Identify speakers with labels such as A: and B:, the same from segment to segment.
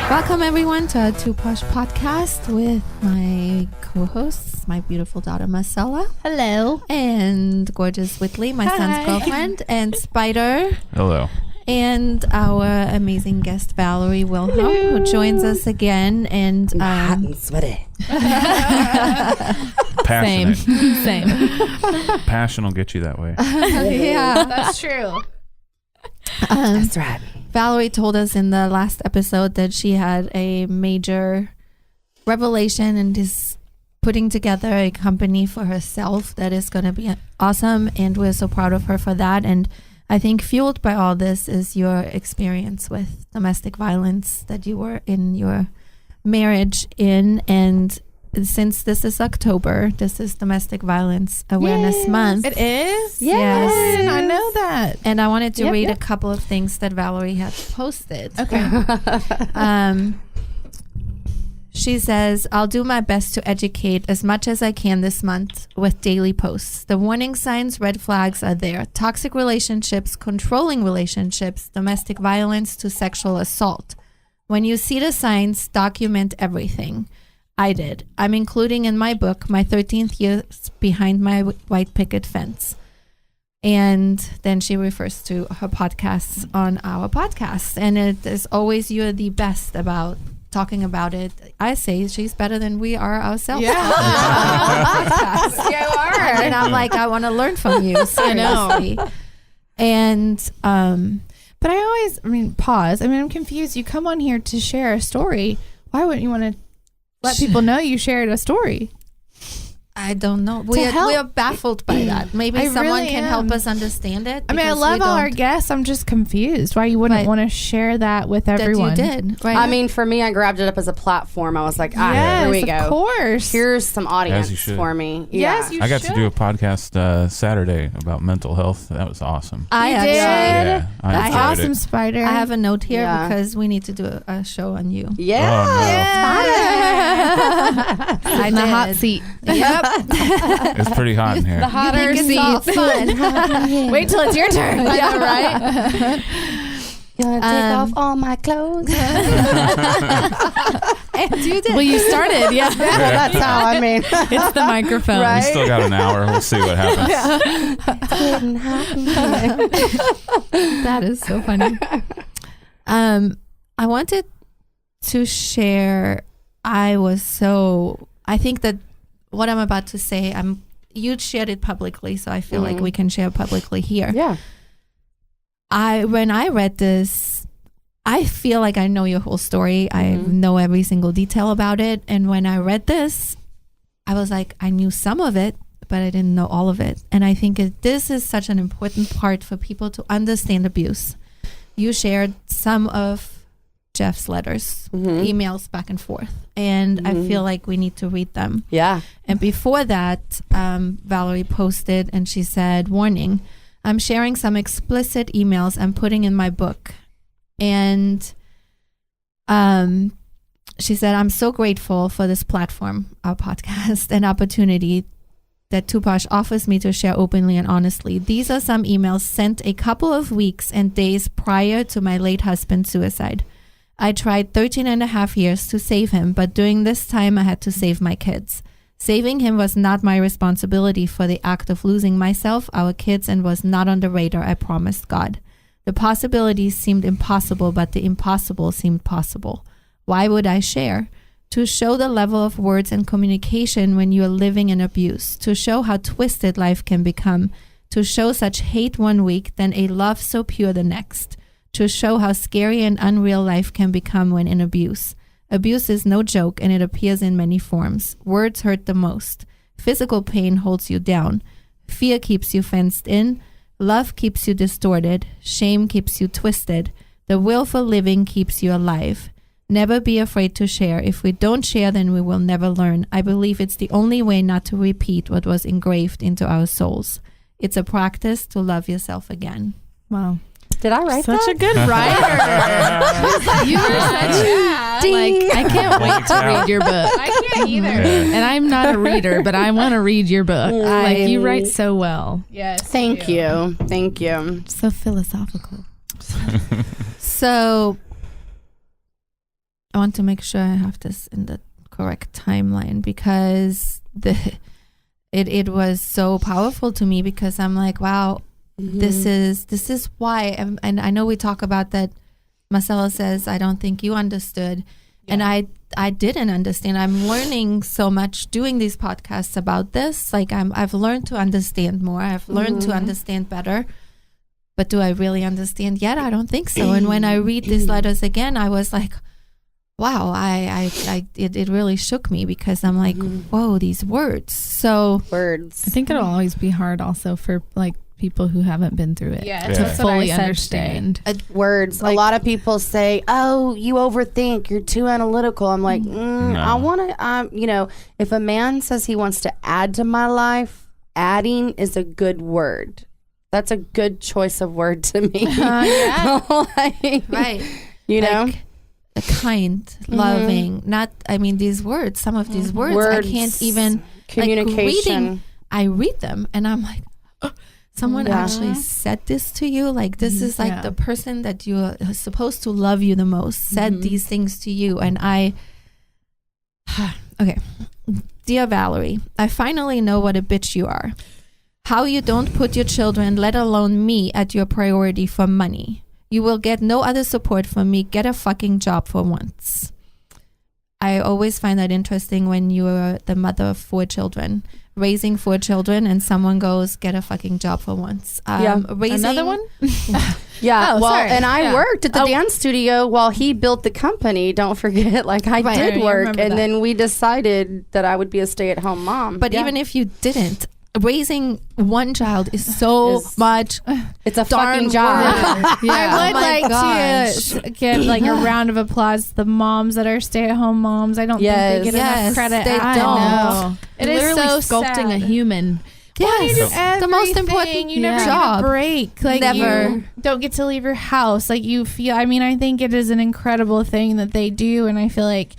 A: Welcome everyone to our Posh podcast with my co-hosts, my beautiful daughter Marcella.
B: Hello.
A: And gorgeous Whitley, my son's girlfriend, and Spider.
C: Hello.
A: And our amazing guest Valerie Wilhelm, who joins us again. And
D: hot and sweaty.
C: Passionate.
B: Same.
C: Passion will get you that way.
A: yeah,
B: That's true.
D: That's right.
A: Valerie told us in the last episode that she had a major revelation and is putting together a company for herself that is going to be awesome, and we're so proud of her for that. And I think fueled by all this is your experience with domestic violence that you were in your marriage in. And since this is October, this is Domestic Violence Awareness Month.
B: It is?
A: Yes.
B: I know that.
A: And I wanted to read a couple of things that Valerie had posted.
B: Okay.
A: She says, I'll do my best to educate as much as I can this month with daily posts. The warning signs, red flags are there. Toxic relationships, controlling relationships, domestic violence to sexual assault. When you see the signs, document everything. I did. I'm including in my book my 13th years behind my white picket fence. And then she refers to her podcasts on our podcast. And it is always, you're the best about talking about it. I say she's better than we are ourselves.
B: Yeah.
A: You are. And I'm like, I want to learn from you. Seriously. And
B: But pause. I'm confused. You come on here to share a story. Why wouldn't you want to let people know you shared a story?
A: I don't know. We are baffled by that. Maybe someone
B: really
A: can help us understand it.
B: I love all our guests. I'm just confused why you wouldn't want to share that with everyone.
A: That you did, right?
D: For me, I grabbed it up as a platform. I was like, here we go.
B: Of course.
D: Here's some audience
C: As you should.
D: for me.
B: Yes, you
C: I got
B: should.
C: to do a podcast Saturday about mental health. That was awesome.
A: I
B: did?
C: Yeah,
B: That's
C: enjoyed
B: awesome,
C: it.
B: Spider.
A: I have a note here
D: Yeah.
A: because we need to do a show on you.
D: Yeah.
A: I
B: in the
A: did.
B: hot seat.
A: Yep.
C: It's pretty hot in here.
B: The hotter
A: You think
B: seat.
A: it's all fun.
B: Wait till it's your turn.
A: I know, right?
D: You want to take off all my clothes?
A: And you did.
B: Well, you started. Yeah.
D: That's how I mean.
B: It's the microphone.
D: Right?
C: We still got an hour. We'll see what happens.
A: That is so funny. I wanted to share. I think that what I'm about to say, you shared it publicly, so I feel like we can share publicly here.
D: Yeah.
A: When I read this, I feel like I know your whole story. I know every single detail about it. And when I read this, I was like, I knew some of it, but I didn't know all of it. And I think this is such an important part for people to understand abuse. You shared some of Jeff's letters, emails back and forth. And I feel like we need to read them.
D: Yeah.
A: And before that, Valerie posted and she said, warning, I'm sharing some explicit emails I'm putting in my book. And she said, I'm so grateful for this platform, our podcast, and opportunity that Posh offers me to share openly and honestly. These are some emails sent a couple of weeks and days prior to my late husband's suicide. I tried 13 and a half years to save him, but during this time I had to save my kids. Saving him was not my responsibility for the act of losing myself, our kids, and was not on the radar, I promised God. The possibilities seemed impossible, but the impossible seemed possible. Why would I share? To show the level of words and communication when you are living in abuse, to show how twisted life can become, to show such hate one week, then a love so pure the next. To show how scary and unreal life can become when in abuse. Abuse is no joke, and it appears in many forms. Words hurt the most. Physical pain holds you down. Fear keeps you fenced in. Love keeps you distorted. Shame keeps you twisted. The will for living keeps you alive. Never be afraid to share. If we don't share, then we will never learn. I believe it's the only way not to repeat what was engraved into our souls. It's a practice to love yourself again.
B: Wow.
D: Did I write that?
B: Such a good writer. You were such
D: Ding.
B: I can't wait to read your book.
A: I can't either.
B: And I'm not a reader, but I want to read your book. Like, you write so well.
A: Yes.
D: Thank you. Thank you.
B: So philosophical.
A: So I want to make sure I have this in the correct timeline, because it was so powerful to me, because I'm like, wow, this is why. And I know we talk about that. Marcella says, I don't think you understood. And I didn't understand. I'm learning so much doing these podcasts about this. Like I've learned to understand more. I've learned to understand better. But do I really understand yet? I don't think so. And when I read these letters again, I was like, wow, it really shook me, because I'm like, whoa, these words. So
D: Words.
B: I think it'll always be hard also for like people who haven't been through it
A: Yeah,
B: to
C: that's
A: what I
B: fully
A: said
B: understand.
D: Words. A lot of people say, "Oh, you overthink. You're too analytical." I'm like, I want to. If a man says he wants to add to my life, adding is a good word. That's a good choice of word to me.
A: right.
D: You know,
A: like, kind, loving, not. I mean, these words. Some of these words I can't even.
D: communication.
A: I read them and I'm like, oh, someone actually said this to you. Like this is like the person that you are supposed to love you the most said these things to you. And okay. Dear Valerie, I finally know what a bitch you are. How you don't put your children, let alone me, at your priority for money. You will get no other support from me. Get a fucking job for once. I always find that interesting when you're the mother of 4 children, raising 4 children, and someone goes, get a fucking job for once. Raising
B: Another one?
D: And I worked at the dance studio while he built the company. Don't forget, like I did work, and then we decided that I would be a stay-at-home mom.
A: But even if you didn't, raising one child is so much.
D: It's a fucking job.
B: I would to give like a round of applause to the moms that are stay-at-home moms. I don't think they get enough credit.
A: They don't.
B: It is
A: literally
B: so
A: sculpting
B: sad.
A: a human.
B: Yes,
A: the most important
B: you never
A: job.
B: get a break. Like
A: Never.
B: You don't get to leave your house. Like you feel. I mean, I think it is an incredible thing that they do, and I feel like,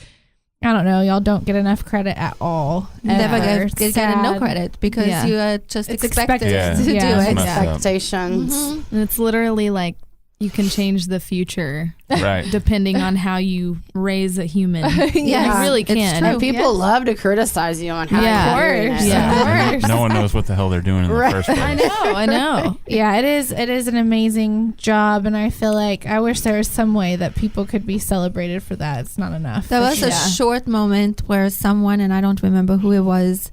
B: I don't know, y'all don't get enough credit at all.
A: Never get no credit, because you are just expected to do it.
D: Expectations.
B: And it's literally like you can change the future,
C: right?
B: Depending on how you raise a human. You really can.
D: And people love to criticize you on how you're doing it.
B: Of course.
C: No one knows what the hell they're doing in the first place.
B: I know. Yeah, it is an amazing job, and I feel like I wish there was some way that people could be celebrated for that. It's not enough.
A: There was a short moment where someone, and I don't remember who it was,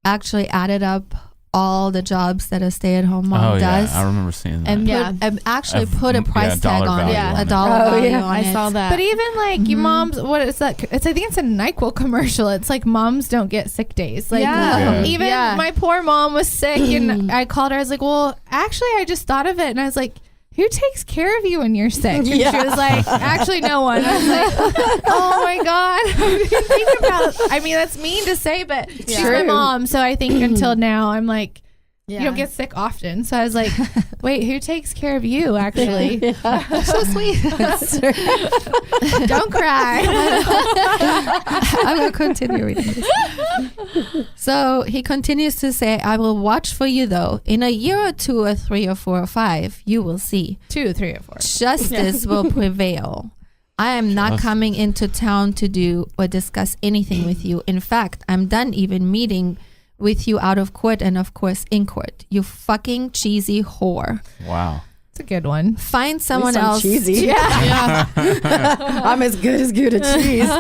A: actually added up all the jobs that a stay-at-home mom does.
C: I remember seeing that.
A: And put a price tag on it. A dollar value on it.
B: I saw that. But even like you moms, what is that? I think it's a NyQuil commercial. It's like moms don't get sick days. Like even my poor mom was sick, and I called her. I was like, well, actually, I just thought of it, and I was like, who takes care of you when you're sick? And she was like, actually, no one. I was like, oh my God. How do you think about, I mean, that's mean to say, but she's my mom. So I think until now, I'm like, you don't get sick often. So I was like, wait, who takes care of you, actually?
A: So sweet.
B: Don't cry.
A: I'm going to continue reading this. So he continues to say, I will watch for you, though. In a year or 2 or 3 or 4 or 5, you will see.
B: 2, 3 or 4.
A: Justice will prevail. I am not coming into town to do or discuss anything with you. In fact, I'm done even meeting with you out of court and, of course, in court. You fucking cheesy whore.
C: Wow.
B: It's a good one.
A: Find someone else.
D: Cheesy. Yeah. I'm as good at cheese.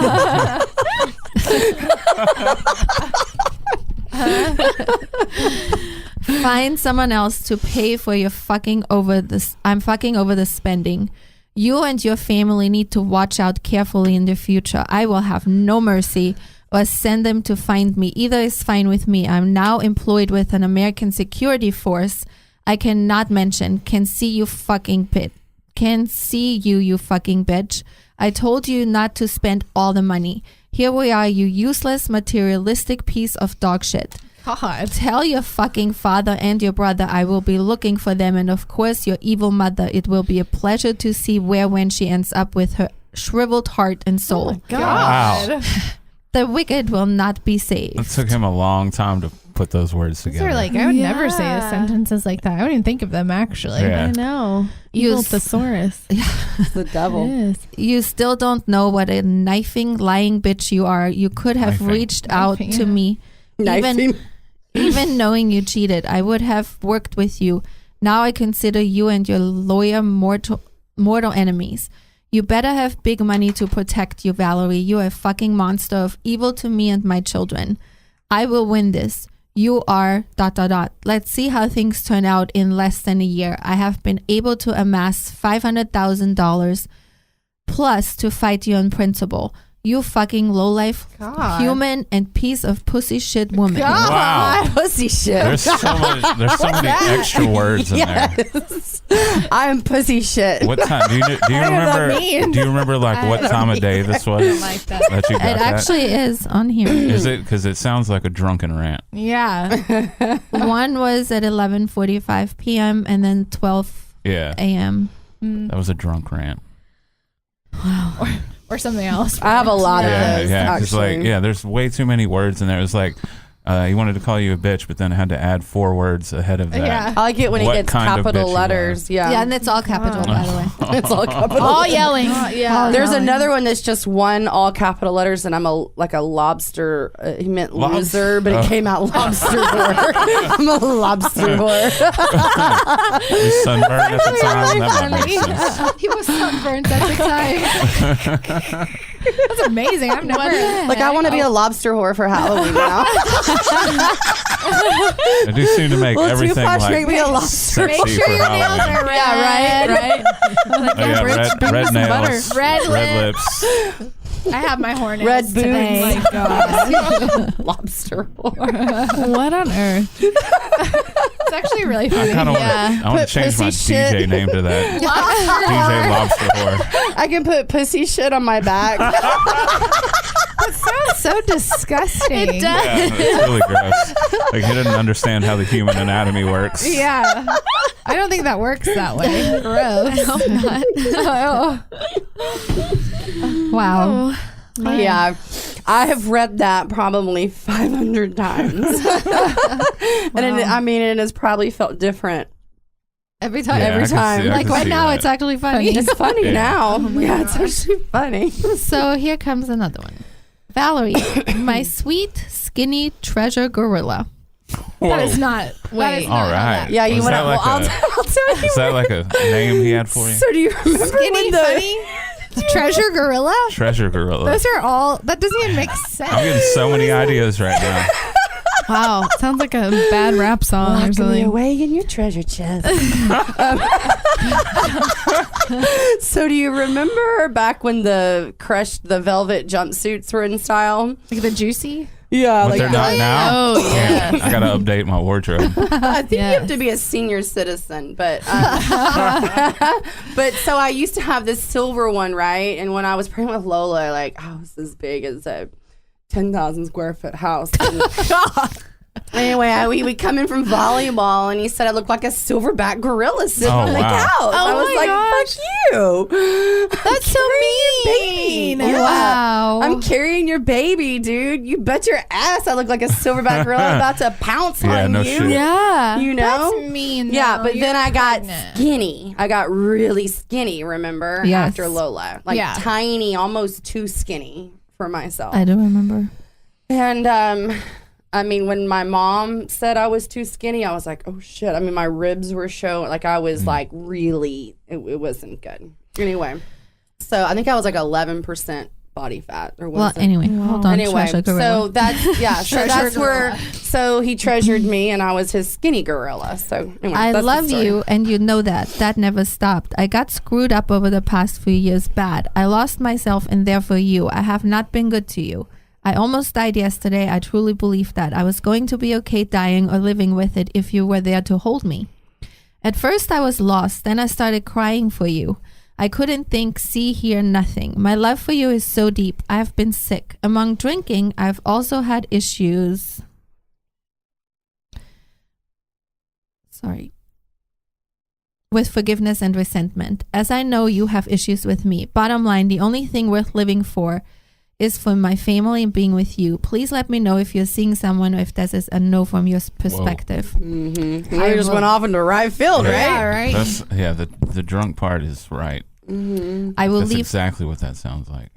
A: Find someone else to pay for your fucking over this. I'm fucking over the spending. You and your family need to watch out carefully in the future. I will have no mercy or send them to find me. Either is fine with me. I'm now employed with an American security force I cannot mention. Can see you fucking bitch. Can see you fucking bitch. I told you not to spend all the money. Here we are, you useless materialistic piece of dog shit.
B: God.
A: Tell your fucking father and your brother I will be looking for them, and of course your evil mother. It will be a pleasure to see where when she ends up with her shriveled heart and soul.
B: Oh God.
C: Wow.
A: The wicked will not be saved.
C: It took him a long time to put those words
B: These
C: together.
B: are like, I would never say the sentences like that. I wouldn't even think of them actually.
C: Yeah.
E: I know.
A: You
E: Evil
A: s-
E: thesaurus.
D: It's the devil.
E: Yes.
A: You still don't know what a knifing, lying bitch you are. You could have
C: Knifing.
A: reached out
B: Knifing,
A: to
B: yeah.
A: me.
D: Knifing.
A: Even knowing you cheated, I would have worked with you. Now I consider you and your lawyer mortal enemies. You better have big money to protect you, Valerie. You are a fucking monster of evil to me and my children. I will win this. You are ... Let's see how things turn out in less than a year. I have been able to amass $500,000 plus to fight you on principle. You fucking lowlife
B: God.
A: human and piece of pussy shit woman.
C: Wow.
D: Pussy shit.
C: There's so many extra words in there.
D: Yes. I'm pussy shit.
C: What time? Do you
B: does that
C: remember?
B: mean?
C: Do you remember like what time of day this was
B: like that.
C: that you got
A: It
C: that?
A: actually is on here.
C: Is it because it sounds like a drunken rant?
B: Yeah.
A: One was at 11:45 p.m. and then 12
C: Yeah,
A: a.m.
C: that was a drunk rant.
B: Or something else.
D: I have a lot of those.
C: Yeah, because
D: actually.
C: there's way too many words in there. It was like he wanted to call you a bitch, but then had to add 4 words ahead of that.
B: Yeah.
D: I like it when he
C: What
D: gets
C: kind of bitch
D: capital
C: you
D: letters. Yeah.
A: Yeah, and it's all capital, by the way.
D: It's all capital.
B: All yelling.
E: Yeah.
D: There's
A: yelling.
D: another one that's just one all capital letters, and I'm a lobster. He meant loser, but it came out lobster whore. I'm a lobster whore.
C: You sunburned at the time. That might make sense.
B: He was sunburned at the time. That's amazing. I've never.
D: Like I want to be a lobster whore for Halloween now.
C: I do seem to make
D: Well,
C: everything
D: Tupac
C: like
D: make me a lobster.
C: sexy
B: Make sure
C: for
B: your nails
C: Halloween.
B: are red.
D: Yeah, right.
C: Oh, yeah, red nails,
B: Red
C: lips.
B: I have my horn
D: Red
B: nails
D: boots.
B: today.
E: Oh my God.
D: Lobster whore.
E: What on earth?
B: It's actually really
C: I
B: funny.
C: kind of want
E: Yeah.
C: to
D: Put
C: change my
D: pussy
C: DJ
D: shit.
C: name to that. DJ Lobster Whore.
D: I can put pussy shit on my back.
B: That sounds so disgusting.
E: It does.
C: Yeah, it's really gross. Like he didn't understand how the human anatomy works.
B: Yeah. I don't think that works that way. Gross.
A: Wow.
D: Yeah, I have read that probably 500 times, and it has probably felt different.
A: Every time.
C: Yeah,
D: every
C: I can
D: time.
C: see- I
A: Like
C: can
A: right
C: see
A: now,
C: that.
A: it's actually funny.
D: It's funny
C: Yeah.
D: now. Yeah, it's actually funny.
A: So here comes another one. Valerie, my sweet, skinny treasure gorilla.
C: Whoa.
B: That is not. That is
C: All
B: not
C: right.
D: Yeah, you
C: Was
D: went
C: that
D: up.
C: like
D: Well,
C: a-
D: I'll tell you.
C: Is that like a name he had for you?
D: So do you remember
B: Skinny,
D: when the
B: funny, treasure gorilla.
C: Treasure Gorilla.
B: Those are all. That doesn't even make sense.
C: I'm getting so many ideas right now.
E: Wow. Sounds like a bad rap song or
D: lock me
E: something.
D: away in your treasure chest? So do you remember back when the velvet jumpsuits were in style?
B: Like the juicy.
D: Yeah,
C: But they're not now.
E: Oh, yes.
C: I gotta update my wardrobe.
D: I think you have
E: Yes.
D: to be a senior citizen, but but so I used to have this silver one, right? And when I was pregnant with Lola, like I was as big as a 10,000 square foot house. And anyway, we come in from volleyball, and he said I looked like a silverback gorilla sitting
C: Oh,
D: on the
C: wow.
D: couch. I was
B: my
D: like,
B: gosh.
D: "Fuck you!
B: That's so
D: Baby.
B: mean.
D: Yeah.
A: Wow.
D: I'm carrying your baby, dude. You bet your ass I look like a silverback gorilla. I'm about to pounce
C: Yeah,
D: on
C: no
D: you.
C: shit.
E: Yeah.
D: You know?
B: That's mean.
D: Yeah,
B: though.
D: but then
B: You're
D: I got
B: pregnant.
D: skinny. I got really skinny, remember?
A: Yes.
D: After Lola. Like
B: Yeah.
D: tiny, almost too skinny for myself.
A: I do remember.
D: And I mean, when my mom said I was too skinny, I was like, oh shit. I mean, my ribs were showing. Like I was like really, it wasn't good. Anyway, so I think I was like 11% body fat or what
A: Well,
D: was it?
A: anyway, hold on.
D: Anyway,
A: treasure gorilla.
D: so that's so
B: Treasure
D: that's
B: gorilla.
D: where so he treasured me, and I was his skinny gorilla. So anyway,
A: I
D: that's the
A: love
D: story.
A: you, and you know that. That never stopped. I got screwed up over the past few years bad. I lost myself, and therefore you. I have not been good to you. I almost died yesterday. I truly believed that. I was going to be okay dying or living with it if you were there to hold me. At first I was lost. Then I started crying for you. I couldn't think, see, hear, nothing. My love for you is so deep. I have been sick. Among drinking, I've also had issues. Sorry. with forgiveness and resentment. As I know you have issues with me. Bottom line, the only thing worth living for is for my family and being with you. Please let me know if you're seeing someone or if this is a no from your perspective.
D: Mm-hmm. I just went off into right field, right?
B: Yeah, right.
C: The drunk part is right.
D: Mm-hmm.
A: I will
C: That's
A: leave
C: exactly what that sounds like.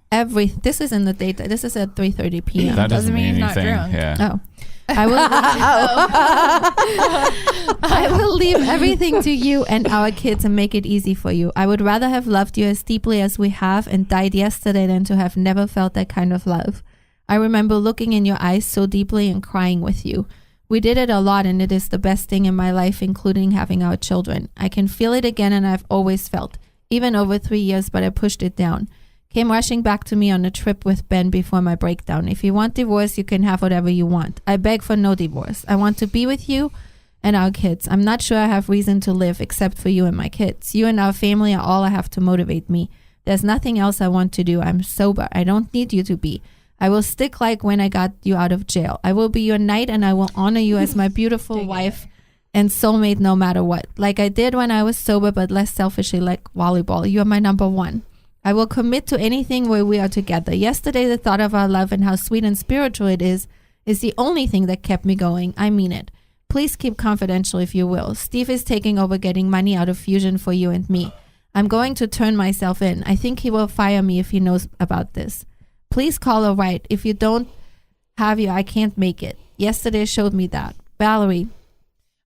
A: this is in the date. This is at 3:30 p.m.
C: That doesn't
B: mean
C: mean
B: he's not
C: anything.
B: drunk.
C: Yeah.
A: Oh. I will leave everything to you and our kids and make it easy for you. I would rather have loved you as deeply as we have and died yesterday than to have never felt that kind of love. I remember looking in your eyes so deeply and crying with you. We did it a lot and it is the best thing in my life, including having our children. I can feel it again and I've always felt, even over 3 years, but I pushed it down. Came rushing back to me on a trip with Ben before my breakdown. If you want divorce, you can have whatever you want. I beg for no divorce. I want to be with you and our kids. I'm not sure I have reason to live except for you and my kids. You and our family are all I have to motivate me. There's nothing else I want to do. I'm sober. I don't need you to be. I will stick like when I got you out of jail. I will be your knight and I will honor you as my beautiful wife and soulmate no matter what. Like I did when I was sober, but less selfishly, like volleyball. You are my number one. I will commit to anything where we are together. Yesterday, the thought of our love and how sweet and spiritual it is the only thing that kept me going. I mean it. Please keep confidential if you will. Steve is taking over getting money out of Fusion for you and me. I'm going to turn myself in. I think he will fire me if he knows about this. Please call or write. If you don't have you, I can't make it. Yesterday showed me that. Valerie.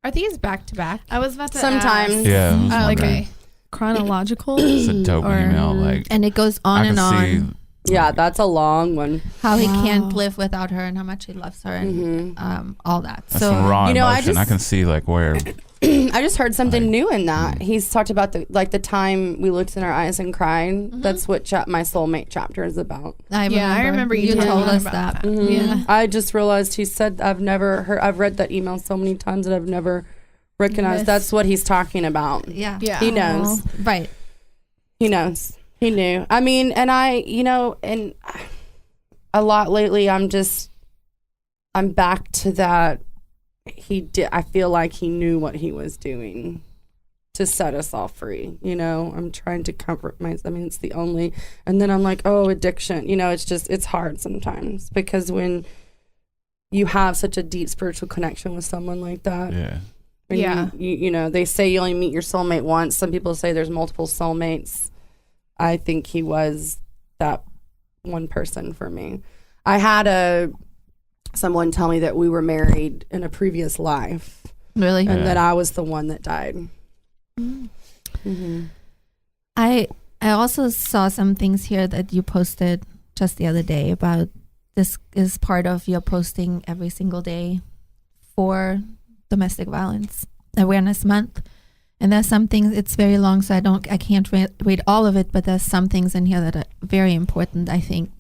B: Are these back to back?
E: I was about to
D: Sometimes.
E: ask.
C: Yeah. I was
B: Oh,
C: wondering.
B: okay.
E: Chronological.
C: It's a dope
E: Or-
C: email. Like
A: And it goes on
C: I
A: and
C: can see.
A: on.
D: Yeah, that's a long one.
A: How he
E: Wow.
A: can't live without her and how much he loves her and all that.
C: That's
A: So
C: some raw
D: You know, I
C: emotion. I
D: just-
C: can see like where.
D: I just heard something
C: Like,
D: new in that. He's talked about the time we looked in our eyes and cried. That's what my soulmate chapter is about.
A: I
B: remember you
A: told
B: talking
A: us
B: about
A: that.
B: that.
D: Mhm.
B: Yeah.
D: I just realized he said I've read that email so many times that I've never recognized
B: Missed.
D: that's what he's talking about.
A: Yeah.
B: Yeah.
D: He knows.
A: Right.
D: He knows. He knew. I mean, and and a lot lately I'm back to that. I feel like he knew what he was doing to set us all free. I'm trying to comfort myself. I mean, it's the only, and then I'm like, oh, addiction. It's hard sometimes because when you have such a deep spiritual connection with someone like that.
C: Yeah.
D: And
B: Yeah.
D: they say you only meet your soulmate once. Some people say there's multiple soulmates. I think he was that one person for me. I had someone tell me that we were married in a previous life
A: Really?
D: and
C: Yeah.
D: that I was the one that died. Mm-hmm.
A: I also saw some things here that you posted just the other day about this is part of your posting every single day for Domestic Violence Awareness Month. And there's some things, it's very long, so I can't read all of it, but there's some things in here that are very important, I think.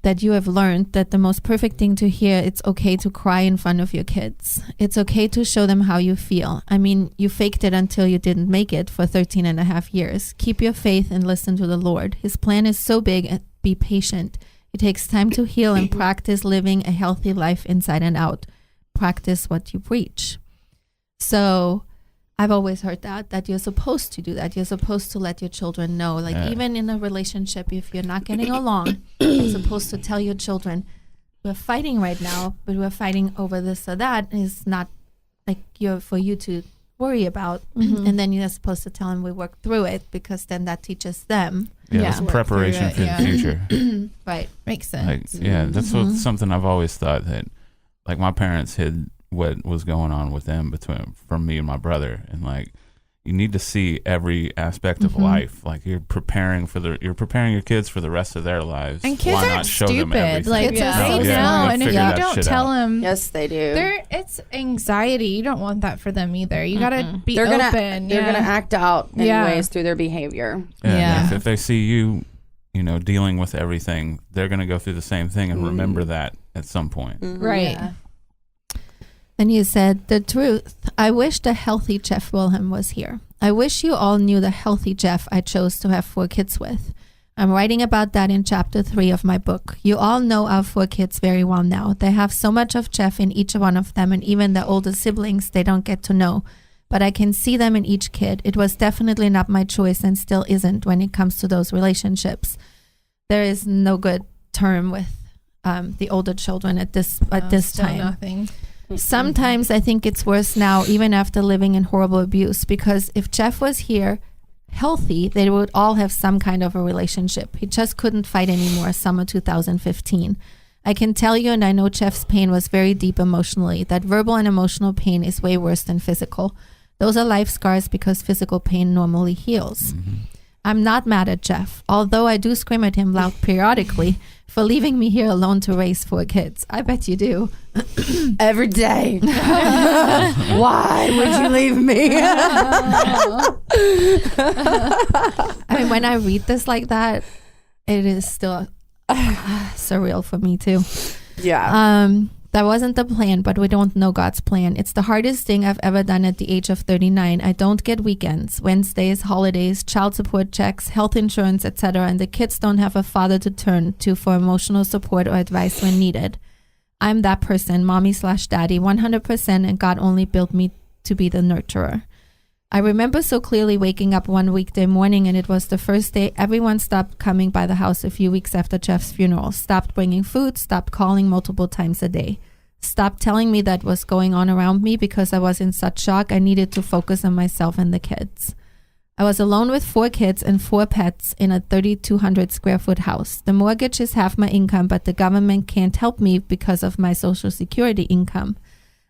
A: That you have learned that the most perfect thing to hear, it's okay to cry in front of your kids. It's okay to show them how you feel. I mean, you faked it until you didn't make it for 13 and a half years. Keep your faith and listen to the Lord. His plan is so big, and be patient. It takes time to heal and practice living a healthy life inside and out. Practice what you preach. So I've always heard that you're supposed to do that. You're supposed to let your children know, like even in a relationship, if you're not getting along, you're supposed to tell your children, we're fighting right now, but we're fighting over this or that. Is not like for you to worry about. And then you're supposed to tell them we work through it, because then that teaches them.
C: Yeah,
B: Yeah.
C: it's
B: Work
C: preparation
B: through
C: for
B: it,
C: the future.
A: Right.
B: Makes sense.
C: Like, yeah, that's something I've always thought, that like my parents hid what was going on with them from me and my brother, and like you need to see every aspect of life. Like you're preparing your kids for the rest of their lives.
B: And kids
C: Why
B: aren't
C: not show them
B: stupid.
C: everything?
B: Like
A: Kids are
B: they
A: so
B: know,
A: smart.
B: and if you
C: Figure that
B: don't
C: shit
B: tell
C: out.
B: them,
D: Yes, they do.
B: it's anxiety. You don't want that for them either. You gotta be
D: They're
B: open.
D: gonna act out in
B: Yeah.
D: ways through their behavior.
C: Yeah. If they see you, dealing with everything, they're gonna go through the same thing and remember that at some point.
B: Right.
A: And you said, the truth. I wish the healthy Jeff Wilhelm was here. I wish you all knew the healthy Jeff I chose to have 4 kids with. I'm writing about that in chapter 3 of my book. You all know our 4 kids very well now. They have so much of Jeff in each one of them, and even the older siblings they don't get to know. but I can see them in each kid. It was definitely not my choice and still isn't when it comes to those relationships. There is no good term with the older children at this time.
B: Nothing.
A: Sometimes I think it's worse now, even after living in horrible abuse, because if Jeff was here healthy, they would all have some kind of a relationship. He just couldn't fight anymore, summer 2015. I can tell you, and I know Jeff's pain was very deep emotionally, that verbal and emotional pain is way worse than physical. Those are life scars because physical pain normally heals. I'm not mad at Jeff, although I do scream at him loud periodically for leaving me here alone to raise 4 kids. I bet you do.
D: Every day. Why would you leave me?
A: I mean, when I read this like that, it is still surreal for me too.
D: Yeah.
A: That wasn't the plan, but we don't know God's plan. It's the hardest thing I've ever done at the age of 39. I don't get weekends, Wednesdays, holidays, child support checks, health insurance, etc. And the kids don't have a father to turn to for emotional support or advice when needed. I'm that person, mommy/daddy, 100%, and God only built me to be the nurturer. I remember so clearly waking up one weekday morning, and it was the first day everyone stopped coming by the house a few weeks after Jeff's funeral, stopped bringing food, stopped calling multiple times a day, stopped telling me that was going on around me because I was in such shock I needed to focus on myself and the kids. I was alone with 4 kids and 4 pets in a 3,200 square foot house. The mortgage is half my income, but the government can't help me because of my Social Security income.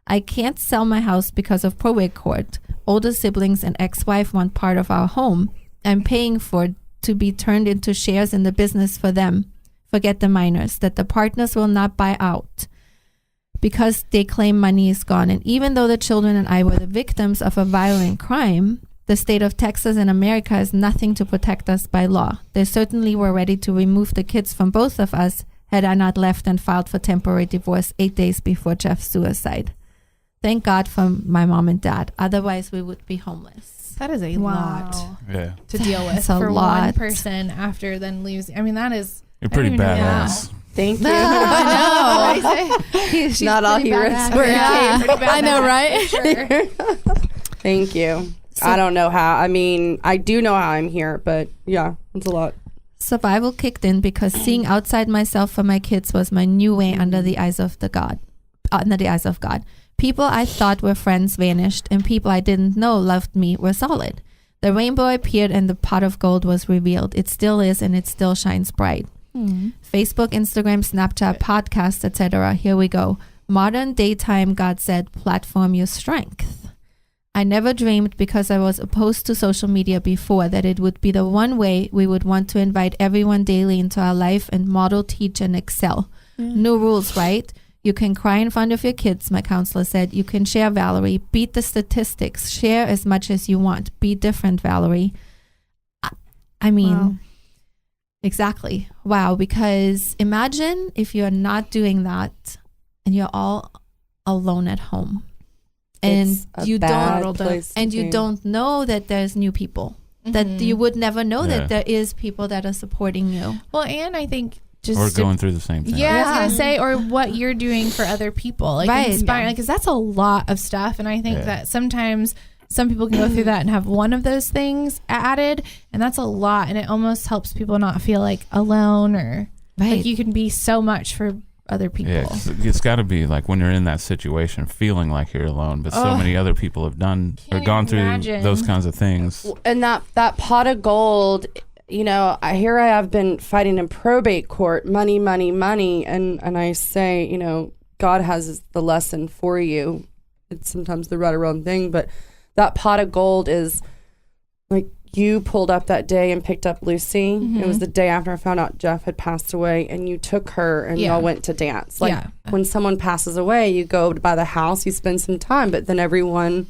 A: I can't sell my house because of probate court. Older siblings and ex-wife want part of our home. I'm paying for it to be turned into shares in the business for them. Forget the minors, that the partners will not buy out because they claim money is gone. And even though the children and I were the victims of a violent crime, the state of Texas and America has nothing to protect us by law. They certainly were ready to remove the kids from both of us had I not left and filed for temporary divorce 8 days before Jeff's suicide. Thank God for my mom and dad. Otherwise, we would be homeless.
B: That is a lot to deal with for one person after then losing. I mean, that is...
C: You're pretty badass.
D: Thank you.
B: I know.
D: Not all heroes were.
B: I know, right? Sure.
D: Thank you. I don't know how. I mean, I do know how I'm here, but yeah, it's a lot.
A: Survival kicked in because seeing outside myself for my kids was my new way under the eyes of God. People I thought were friends vanished, and people I didn't know loved me were solid. The rainbow appeared and the pot of gold was revealed. It still is, and it still shines bright. Facebook, Instagram, Snapchat, podcasts, etc. Here we go. Modern daytime, God said, platform your strength. I never dreamed, because I was opposed to social media before, that it would be the one way we would want to invite everyone daily into our life and model, teach, and excel. New rules, right? You can cry in front of your kids, my counselor said. You can share, Valerie. Beat the statistics. Share as much as you want. Be different, Valerie. I mean, wow. Exactly. Wow. Because imagine if you're not doing that and you're all alone at home. And you don't know that there's new people. That you would never know that there is people that are supporting you.
B: Well, and I think
C: or going through the same thing.
B: Yeah, I was gonna say, or what you're doing for other people, like inspiring, because that's a lot of stuff. And I think that sometimes some people can go through that and have one of those things added, and that's a lot. And it almost helps people not feel like alone, or like you can be so much for other people.
C: Yeah, it's got to be like when you're in that situation, feeling like you're alone, but so many other people have done or gone through those kinds of things.
D: And that pot of gold. You know, I have been fighting in probate court, money, and I say, you know, God has the lesson for you. It's sometimes the right or wrong thing, but that pot of gold is like you pulled up that day and picked up Lucy. It was the day after I found out Jeff had passed away, and you took her and y'all went to dance. Like when someone passes away, you go by the house, you spend some time, but then everyone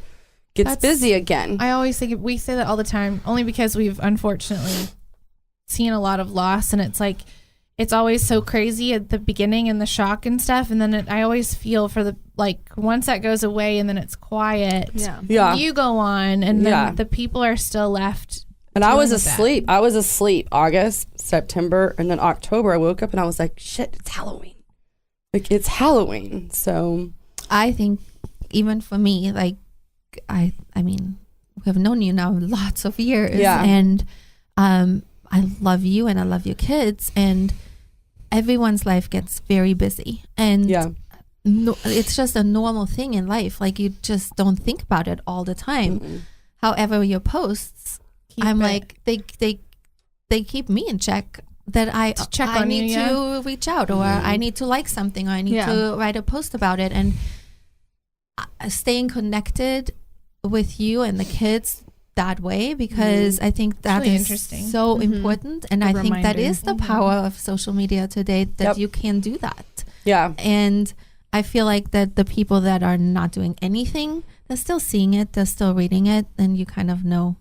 D: gets busy again.
B: I always think we say that all the time, only because we've unfortunately seen a lot of loss, and it's like it's always so crazy at the beginning and the shock and stuff, and then I always feel for the once that goes away and then it's quiet, you go on, and then the people are still left.
D: And I was asleep. I was asleep August, September, and then October I woke up and I was like, shit, it's Halloween. Like, it's Halloween. So
A: I think even for me, like, I mean, we have known you now lots of years,
D: Yeah.
A: and I love you and I love your kids, and everyone's life gets very busy, and no, it's just a normal thing in life. Like, you just don't think about it all the time.
D: Mm-mm.
A: However, your posts, like, they keep me in check. That I need to reach out, or I need to like something, or I need to write a post about it, and staying connected with you and the kids that way, because I think that
B: really
A: is
B: interesting.
A: so important, and I think that is the power of social media today, that you can do that.
D: Yeah.
A: And I feel like that the people that are not doing anything, they're still seeing it, they're still reading it, and you kind of know.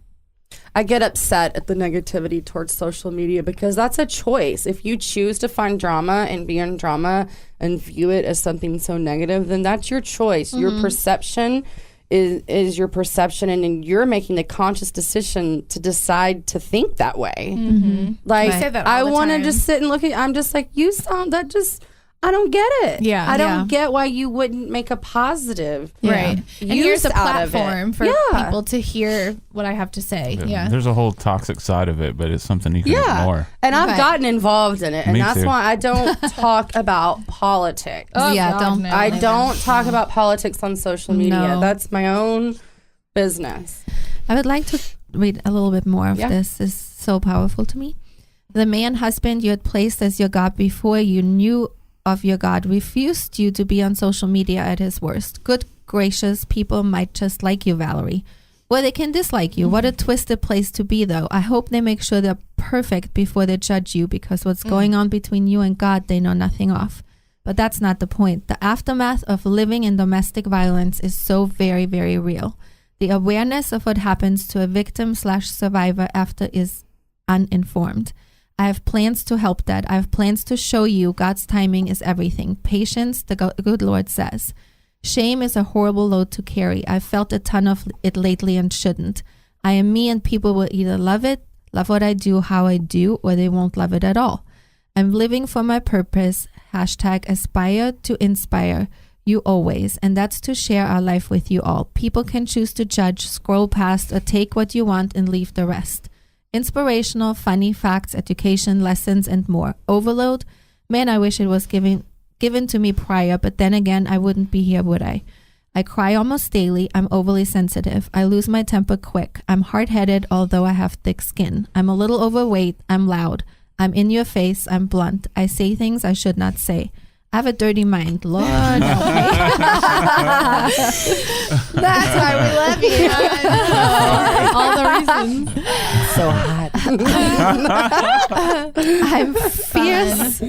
D: I get upset at the negativity towards social media, because that's a choice. If you choose to find drama and be in drama and view it as something so negative, then that's your choice. Your perception is your perception, and then you're making the conscious decision to decide to think that way. Like,
B: I say that all
D: I
B: the
D: want to
B: time.
D: just sit and look at, I'm just like, you sound that just, I don't get it.
B: Yeah.
D: I don't get why you wouldn't make a positive
B: Right. And here's a
D: out of it.
B: platform for people to hear what I have to say. Yeah.
C: There's a whole toxic side of it, but it's something you can ignore.
D: And I've gotten involved in it, and
C: Me
D: that's
C: too.
D: why I don't talk about politics.
B: Oh,
A: Yeah,
B: God,
A: don't-
B: no.
D: I don't talk about politics on social media.
A: No.
D: That's my own business.
A: I would like to read a little bit more of
D: Yeah.
A: this. It's so powerful to me. The man husband you had placed as your God before you knew of your God refused you to be on social media at his worst. Good gracious, people might just like you, Valerie. Well, they can dislike you. What a twisted place to be, though. I hope they make sure they're perfect before they judge you, because what's going on between you and God, they know nothing of. But that's not the point. The aftermath of living in domestic violence is so very, very real. The awareness of what happens to a victim/survivor after is uninformed. I have plans to help that. I have plans to show you God's timing is everything. Patience, the good Lord says. Shame is a horrible load to carry. I've felt a ton of it lately and shouldn't. I am me, and people will either love it, love what I do, how I do, or they won't love it at all. I'm living for my purpose. #aspire to inspire you always. And that's to share our life with you all. People can choose to judge, scroll past, or take what you want and leave the rest. Inspirational, funny facts, education, lessons, and more. Overload? Man, I wish it was given to me prior, but then again, I wouldn't be here, would I? I cry almost daily. I'm overly sensitive. I lose my temper quick. I'm hard-headed, although I have thick skin. I'm a little overweight. I'm loud. I'm in your face. I'm blunt. I say things I should not say. I have a dirty mind. Lord help me.
B: That's why we love you.
E: All the reasons.
D: So hot.
A: I'm fierce,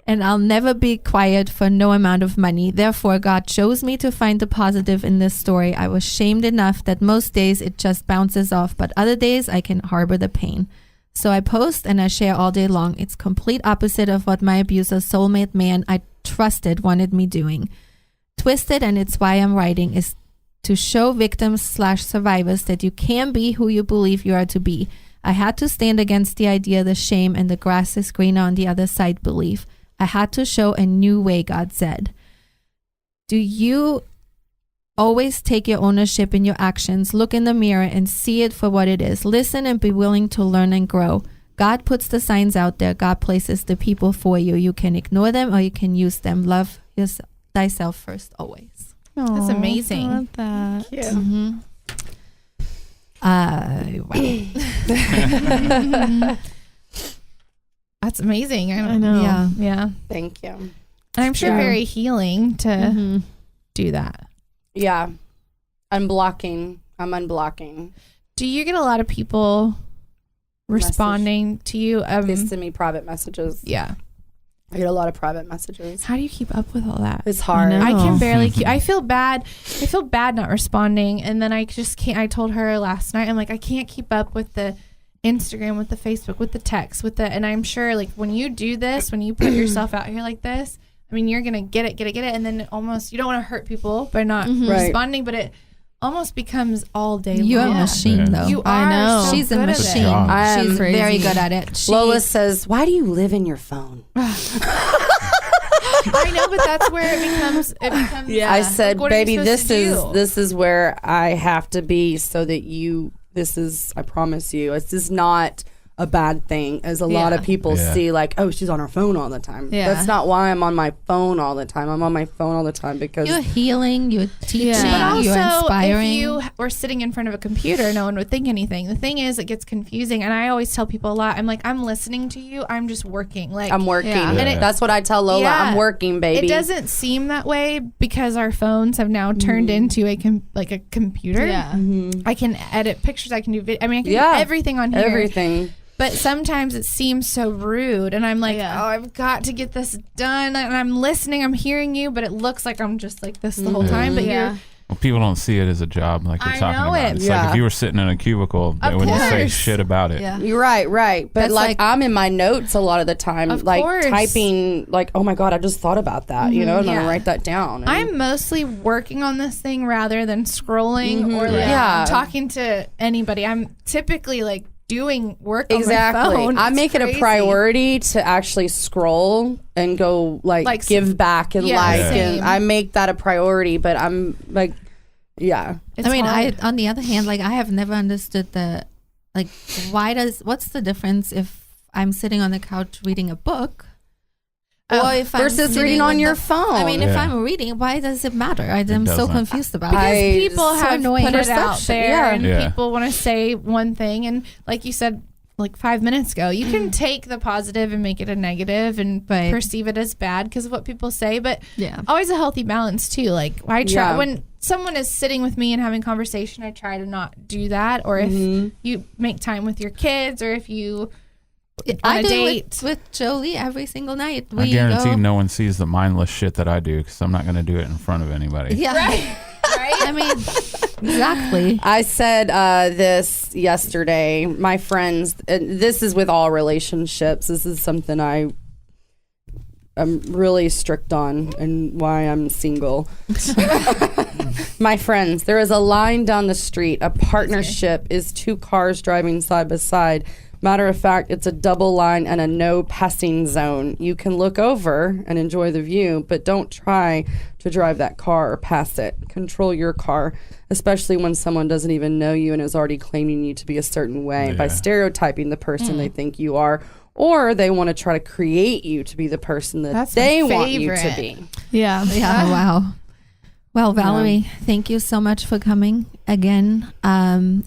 A: and I'll never be quiet for no amount of money. Therefore, God chose me to find the positive in this story. I was shamed enough that most days it just bounces off, but other days I can harbor the pain. So I post and I share all day long. It's complete opposite of what my abuser soulmate man I trusted wanted me doing. Twisted, and it's why I'm writing, is to show victims/survivors that you can be who you believe you are to be. I had to stand against the idea, the shame, and the grass is greener on the other side belief. I had to show a new way, God said. Do you always take your ownership in your actions? Look in the mirror and see it for what it is. Listen and be willing to learn and grow. God puts the signs out there. God places the people for you. You can ignore them or you can use them. Love thyself first always.
B: That's amazing.
E: I love that.
A: Mm-hmm. Wow.
B: That's amazing.
E: I know.
A: Yeah.
B: Yeah.
D: Thank you.
B: And I'm sure
A: true.
B: very healing to
A: Mhm.
B: do that.
D: Yeah. Unblocking. I'm unblocking.
B: Do you get a lot of people responding to you?
D: They send me private messages.
B: Yeah.
D: I get a lot of private messages.
B: How do you keep up with all that?
D: It's hard.
E: I know.
B: I can barely keep, I feel bad not responding, and then I just can't. I told her last night, I'm like, I can't keep up with the Instagram, with the Facebook, with the text, with the, and I'm sure like when you do this, when you put yourself out here like this, I mean, you're gonna get it, and then it almost, you don't want to hurt people by not
D: Right.
B: responding, but it almost becomes all day
A: You're
B: long.
A: a machine, though.
B: You
E: I
B: are.
E: know.
B: So
A: She's a
B: good at it.
A: machine.
C: job.
D: I am
A: She's very
E: crazy.
A: good at it.
D: Lola says, why do you live in your phone?
B: I know, but that's where it becomes.
E: Yeah.
D: I said,
B: what are you
D: baby,
B: supposed to do?
D: this is where I have to be so that I promise you, this is not a bad thing, as a lot of people see, like, oh, she's on her phone all the time.
E: Yeah.
D: That's not why I'm on my phone all the time. I'm on my phone all the time because
A: You're healing, you're teaching,
B: But also,
A: you're inspiring.
B: if you were sitting in front of a computer, no one would think anything. The thing is, it gets confusing, and I always tell people a lot. I'm like, I'm listening to you. I'm just working. Like
D: I'm working.
E: Yeah.
B: And
D: That's what I tell Lola.
B: Yeah.
D: I'm working, baby.
B: It doesn't seem that way because our phones have now turned into a computer.
E: Yeah.
B: I can edit pictures. I can do I can do
D: Yeah.
B: everything on here.
D: Everything.
B: But sometimes it seems so rude, and I'm like,
E: Yeah.
B: oh, I've got to get this done, and I'm listening, I'm hearing you, but it looks like I'm just like this the whole time. But
E: Yeah.
B: you're
C: Well, people don't see it as a job like you're
B: I
C: talking
B: know
C: about.
B: it.
C: It's like
D: Yeah.
C: if you were sitting in a cubicle, they
B: Of
C: wouldn't say
B: course.
C: shit about it.
E: Yeah.
D: You're right. But
A: That's
D: like,
A: like-
D: I'm in my notes a lot of the time,
B: Of
D: like
B: course.
D: typing, like, oh my God, I just thought about that, and I'm
B: Yeah.
D: gonna write that down. And
B: I'm mostly working on this thing rather than scrolling or like
D: Yeah.
B: talking to anybody. I'm typically like doing work
D: exactly.
B: on my phone.
D: I
B: It's
D: make it a
B: crazy.
D: priority to actually scroll and go
B: Like
D: give back and
B: yeah,
D: like,
B: same.
D: and I make that a priority. But I'm like, yeah,
B: It's
A: I mean,
B: hard.
A: on the other hand, like I have never understood what's the difference if I'm sitting on the couch reading a book or if I'm
D: versus
A: sitting
D: reading on
A: with
D: your
A: the-
D: phone.
A: I mean, if
C: Yeah.
A: I'm reading, why does it matter? I'm so
C: doesn't.
A: confused about
B: because
A: it.
B: people
D: so
B: have
A: annoying.
B: put it out
D: Perception,
B: there
D: yeah.
B: and
C: Yeah.
B: people want to say one thing, and like you said like 5 minutes ago, you can take the positive and make it a negative and
A: Right.
B: perceive it as bad because of what people say, but
E: Yeah.
B: always a healthy balance too. Like I try
D: Yeah.
B: when someone is sitting with me and having conversation, I try to not do that. Or if you make time with your kids, or if you on
A: I
B: a
A: do
B: date.
A: it with Jolie every single night.
C: I guarantee
A: go,
C: no one sees the mindless shit that I do because I'm not going to do it in front of anybody.
A: Yeah,
B: Right.
A: I mean, exactly.
D: I said this yesterday. My friends, and this is with all relationships. This is something I'm really strict on, and why I'm single. My friends, there is a line down the street. A partnership is two cars driving side by side. Matter of fact, it's a double line and a no passing zone. You can look over and enjoy the view, but don't try to drive that car or pass it. Control your car, especially when someone doesn't even know you and is already claiming you to be a certain way by
C: Yeah.
D: stereotyping the person they think you are, or they want to try to create you to be the person that
B: That's
D: they
B: my
D: want you to
B: favorite.
D: be.
E: Yeah.
A: Yeah, wow. Well, Valerie, thank you so much for coming again.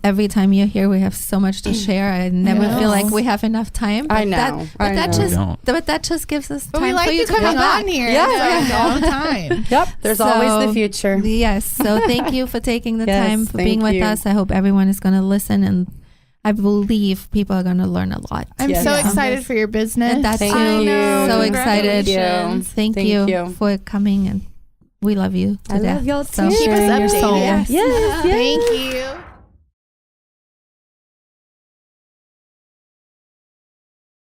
A: Every time you're here, we have so much to share. I never
B: know.
A: feel like we have enough time.
D: I know.
A: But
D: I
A: that
D: know.
A: just,
C: We don't.
A: but that just gives us
B: But
A: time
B: we like
A: for you
B: you
A: to
B: coming
A: come back.
B: on here.
D: Yeah.
B: It's all the time.
D: Yep, there's always the future.
A: Yes. So thank you for taking the
D: Yes,
A: time for
D: thank
A: being with
D: you.
A: us. I hope everyone is going to listen, and I believe people are going to learn a lot.
B: I'm
D: Yes.
B: so
D: Yeah.
B: excited for your business.
A: And that's
D: Thank
A: too.
D: you.
A: So excited.
B: Congratulations.
A: Thank
D: Thank
A: you
D: you.
A: for coming, and we love you to
D: I
A: death.
D: love y'all
A: So-
D: too.
B: Keep us
D: Sharing your
B: updated.
D: soul.
B: Yes.
D: Yes, yes.
B: Thank you.